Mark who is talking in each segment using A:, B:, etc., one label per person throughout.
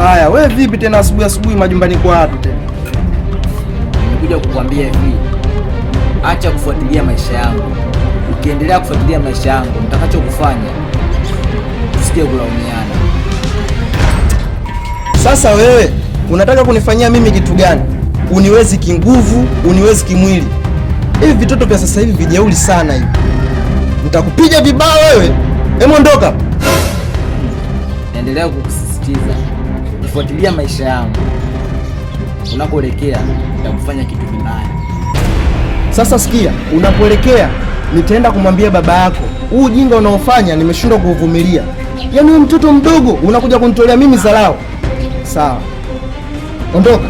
A: Haya, wewe vipi tena asubuhi majumbani kwa watu tena?
B: Nimekuja kukwambia hivi. Acha kufuatilia maisha yangu. Ukiendelea kufuatilia maisha yangu, nitakachokufanya usikie kulaumiana.
A: Sasa wewe unataka kunifanyia mimi kitu gani? Uniwezi kinguvu, uniwezi kimwili. Hivi vitoto vya sasa hivi vijauli sana hivi. Nitakupiga vibao wewe. Hebu ondoka.
B: Naendelea kukusisitiza kufuatilia maisha yangu. Unakoelekea nitakufanya kitu kibaya.
A: Sasa sikia, unapoelekea nitaenda kumwambia baba yako. Huu ujinga unaofanya nimeshindwa kuuvumilia. Yaani wewe mtoto mdogo unakuja kunitolea mimi dharau. Sawa. Ondoka.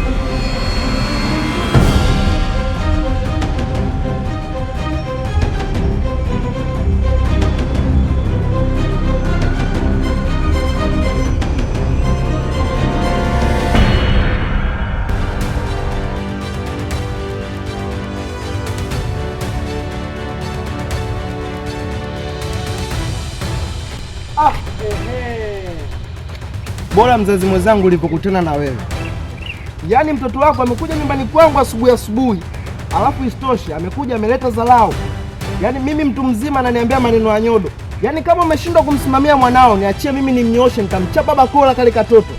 A: Bora mzazi mwenzangu ulipokutana na wewe. Yaani mtoto wako amekuja nyumbani kwangu asubuhi. Alafu isitoshe amekuja ameleta dharau. Yaani mimi mtu mzima ananiambia maneno ya nyodo. Yaani kama umeshindwa kumsimamia mwanao, niachie mimi nimnyoshe, nitamchapa bakola kale katoto.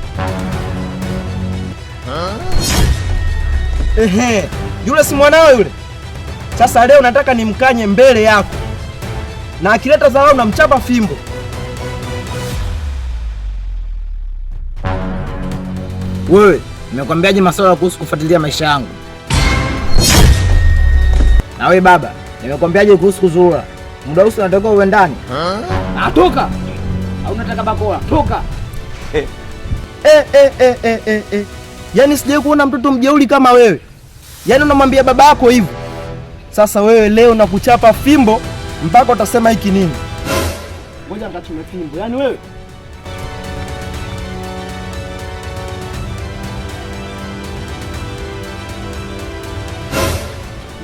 A: Ehe, yule si mwanao yule. Sasa leo nataka nimkanye mbele yako. Na akileta dharau namchapa fimbo.
B: Wewe, nimekwambiaje masuala kuhusu kufuatilia maisha yangu? Na wewe baba, nimekwambiaje kuhusu kuzurura? Muda wote unataka uwe ndani. Toka. Au unataka bakola? Toka.
A: Yaani sijawahi kuona mtoto mjeuri kama wewe. Yaani unamwambia baba yako hivi. Sasa wewe leo nakuchapa fimbo mpaka utasema hiki nini? Ngoja nikachume fimbo. Yaani wewe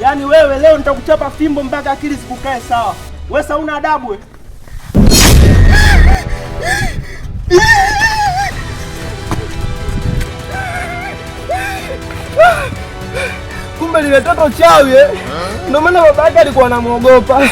A: Yaani wewe leo nitakuchapa fimbo mpaka akili zikukae sawa. Wewe sasa una adabu wewe. Kumbe lile toto chawi eh. Ndio maana baba yake alikuwa anamuogopa.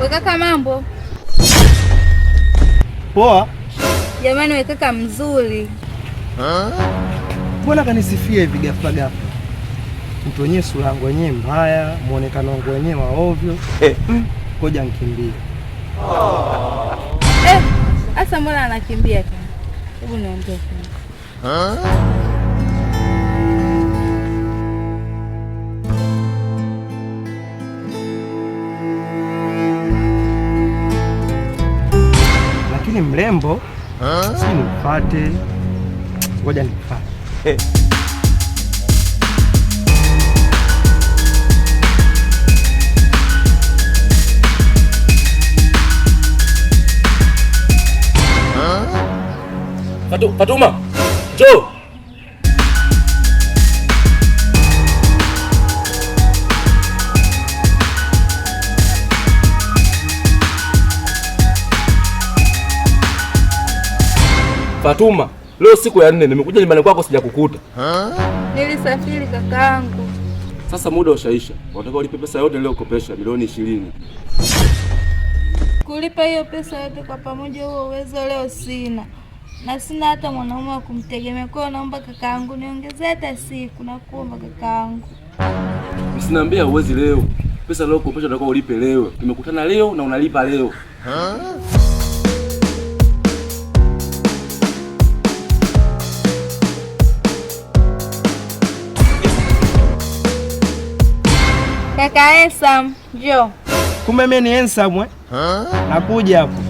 C: Kaka mambo?
A: Poa.
C: Jamani wewe kaka mzuri.
A: Mbona kanisifia hivi ghafla? Mtu wenyewe sura yangu wenyewe mbaya, muonekano wangu wenyewe wa ovyo. Ngoja nikimbie.
C: Asa mbona anakimbia tu? Hebu niondoke. Lakini mrembo, si nipate. Ngoja nipate.
D: Fatuma, njoo. Fatuma, leo siku ya 4 nimekuja nyumbani kwako sijakukuta.
C: Nilisafiri kakaangu.
D: Sasa muda ushaisha. Unataka ulipe pesa yote niliyokopesha milioni 20.
C: Kulipa hiyo pesa yote kwa pamoja huo uwezo leo sina. Na sina hata mwanaume wa kumtegemea. Kwa hiyo naomba kakaangu niongezee hata siku, nakuomba kakaangu.
D: Usiniambia uwezi leo. Pesa leo kopesha unataka ulipe leo. Tumekutana leo na unalipa leo.
C: Kaka handsome, njoo.
A: Kumbe mimi ni handsome Nakuja hapo.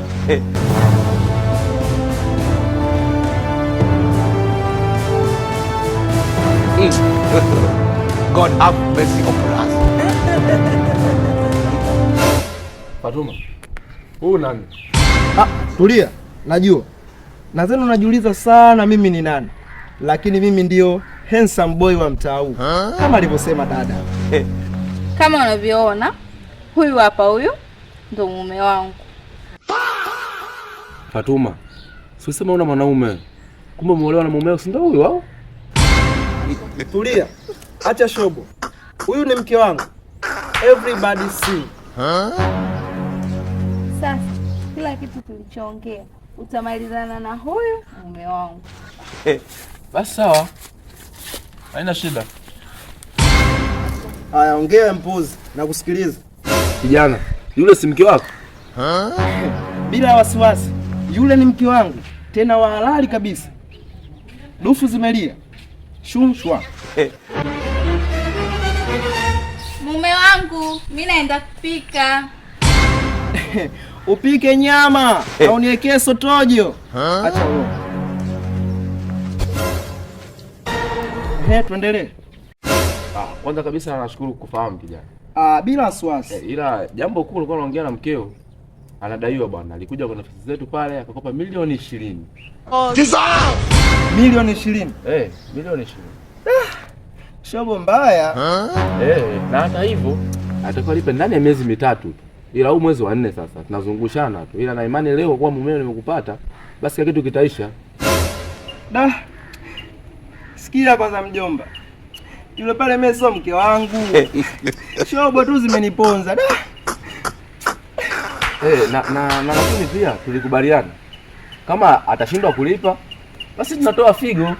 E: God have mercy upon us.
D: Fatuma, huyu nani?
A: Tulia, najua. Nadhani unajiuliza sana mimi ni nani. Lakini mimi ndio handsome boy wa mtaa huu. Kama alivyosema dada.
C: Kama unavyoona, huyu hapa ndo mume wangu.
D: Fatuma, usisema una mwanaume. Kumbe umeolewa na mumeo, si ndio huyu au?
A: Tulia. Acha shobo. Huyu ni mke wangu. Everybody see.
C: Sasa kila kitu tulichoongea utamalizana na huyu mume wangu.
D: Basi sawa. Haina shida.
A: Haya, ongea mpuzi na kusikiliza.
D: Kijana, yule si mke wako?
A: Bila wasiwasi. Yule ni mke wangu, tena wa halali kabisa. Dufu zimelia. Shumshwa.
C: Mume wangu, mimi naenda kupika.
A: Upike nyama na uniwekee sotojo. Acha wewe. Tuendelee.
D: Kwanza kabisa nashukuru kufahamu kijana.
A: Bila wasiwasi.
D: Ila jambo kuu ulikuwa unaongea na mkeo. Anadaiwa bwana. Alikuja kwa ofisi zetu pale akakopa milioni 20.
A: Milioni 20.
D: Milioni 20.
A: Shobo mbaya.
D: Na hata hivyo atakuwa lipe ndani ya miezi mitatu. Ila huu mwezi wa 4 sasa tunazungushana tu. Ila na imani leo kwa mumeo nimekupata, basi kila kitu kitaisha.
A: Sikia kwanza mjomba. Yule pale mimi sio mke wangu. Shobo tu zimeniponza.
D: Na lakini pia tulikubaliana kama atashindwa kulipa basi tunatoa figo.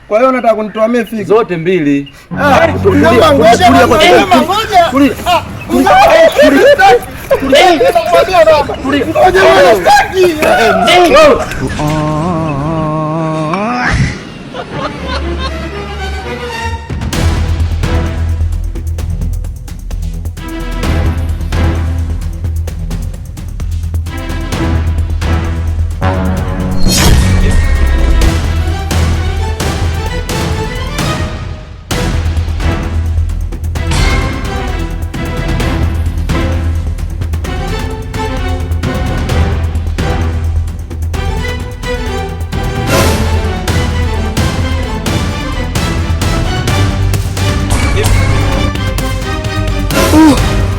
A: Kwa hiyo unataka kunitoa mimi figo
D: zote mbili?
A: Ngoja.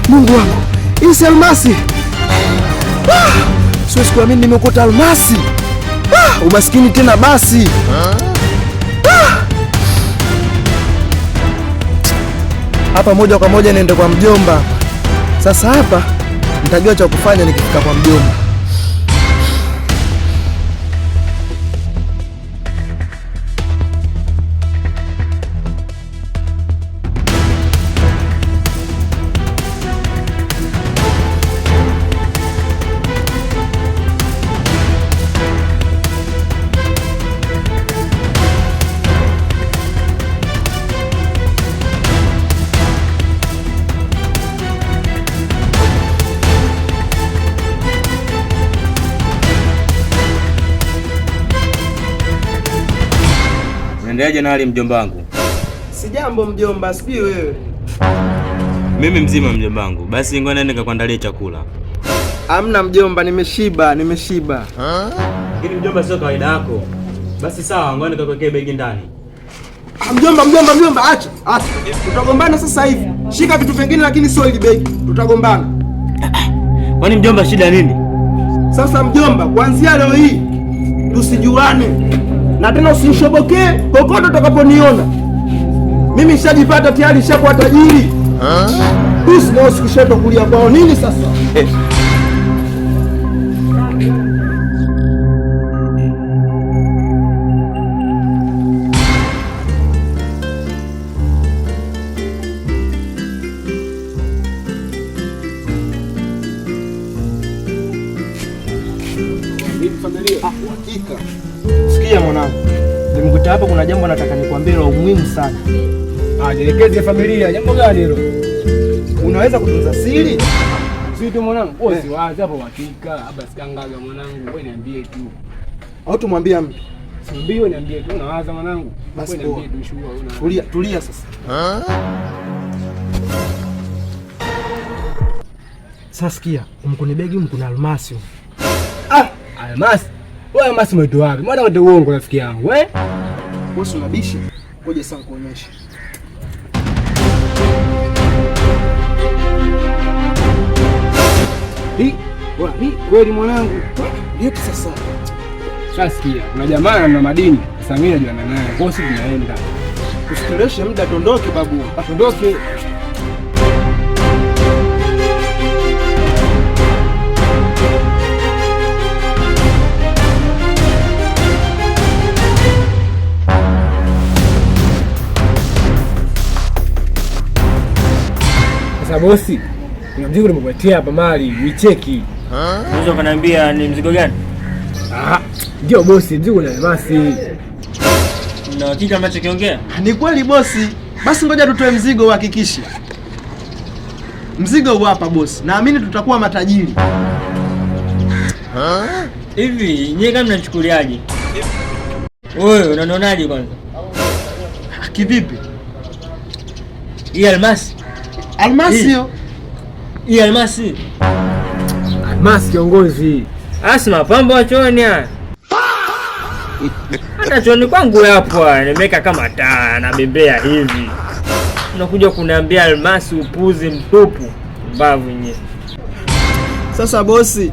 A: Mungu wangu, hii si almasi. Siwezi kuamini nimekuta almasi. Umaskini tena basi. Hapa moja kwa moja niende kwa mjomba. Sasa hapa nitajua cha kufanya nikifika kwa mjomba.
B: Unaendeleaje na hali mjomba wangu?
A: Si jambo mjomba, sijui wewe.
B: Mimi mzima mjomba wangu. Basi ngoja nende nikakuandalie chakula.
A: Hamna mjomba, nimeshiba.
B: Hili mjomba sio kawaida yako. Basi sawa, ngoja nikakuwekea begi ndani.
A: Mjomba, acha. Tutagombana sasa hivi. Shika vitu vingine lakini sio hili begi. Tutagombana.
B: Kwani mjomba shida nini?
A: Sasa mjomba, kuanzia leo hii tusijuane. Na tena usinishobokee kokote utakaponiona. Mimi nishajipata tayari, nishakuwa tajiri. Usikushoto kulia kwao nini sasa? Sikia mwanangu, nimekuta hapa, kuna jambo nataka nikwambie la umuhimu sana.
F: Jelekeze familia, jambo gani hilo?
A: Unaweza kutunza siri?
F: Sisi tu mwanangu, wewe si wazi hapo hakika, haba sikangaga mwanangu, wewe niambie tu.
A: Au tumwambie mtu?
F: Mbio niambie tu unawaza mwanangu.
A: Basi
F: Niambie tu shughuli.
A: Tulia sasa. Sasa sikia, mkuni begi mkuna almasi.
F: Almasi. Wewe almasi umetoa wapi? Mbona wote uongo rafiki yangu, eh?
A: Wewe unabisha. Ngoja sasa kuonyesha. Hii kweli mwanangu. Leti sasa.
F: Shasikia. Kuna jamaa na madini. Sasa mimi najuana naye. Kwa hiyo tunaenda.
A: Usicheleweshe muda, tondoke babu.
F: Tondoke. Sasa bosi, kuna mzigo nimekuletea hapa mali, nicheki.
B: Unaweza kuniambia ni mzigo gani?
F: Ndio bosi, mzigo ni almasi.
B: Na hakika mnachokiongea?
A: Ni kweli bosi. Basi ngoja tutoe mzigo uhakikishe. Mzigo huu hapa bosi. Naamini tutakuwa matajiri.
B: Hivi nyie kama mnachukuliaje? Wewe unanionaje kwanza?
A: Kivipi?
B: Hii almasi.
A: Almasi hiyo.
B: Hii almasi.
F: Almasi kiongozi.
B: Asi mapambo ya chooni haya. Hata chooni kwangu hapo nimeweka kama taa na bembea hivi. Unakuja kuniambia almasi upuzi mtupu. Mbavu yenyewe.
A: Sasa bosi,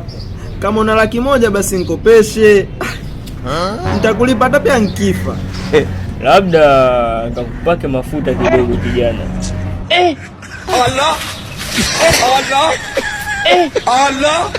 A: kama una 100,000 basi nikopeshe. Nitakulipa hata pia nkifa.
B: Labda nikakupake mafuta kidogo kijana.
E: Allah! Allah! Allah!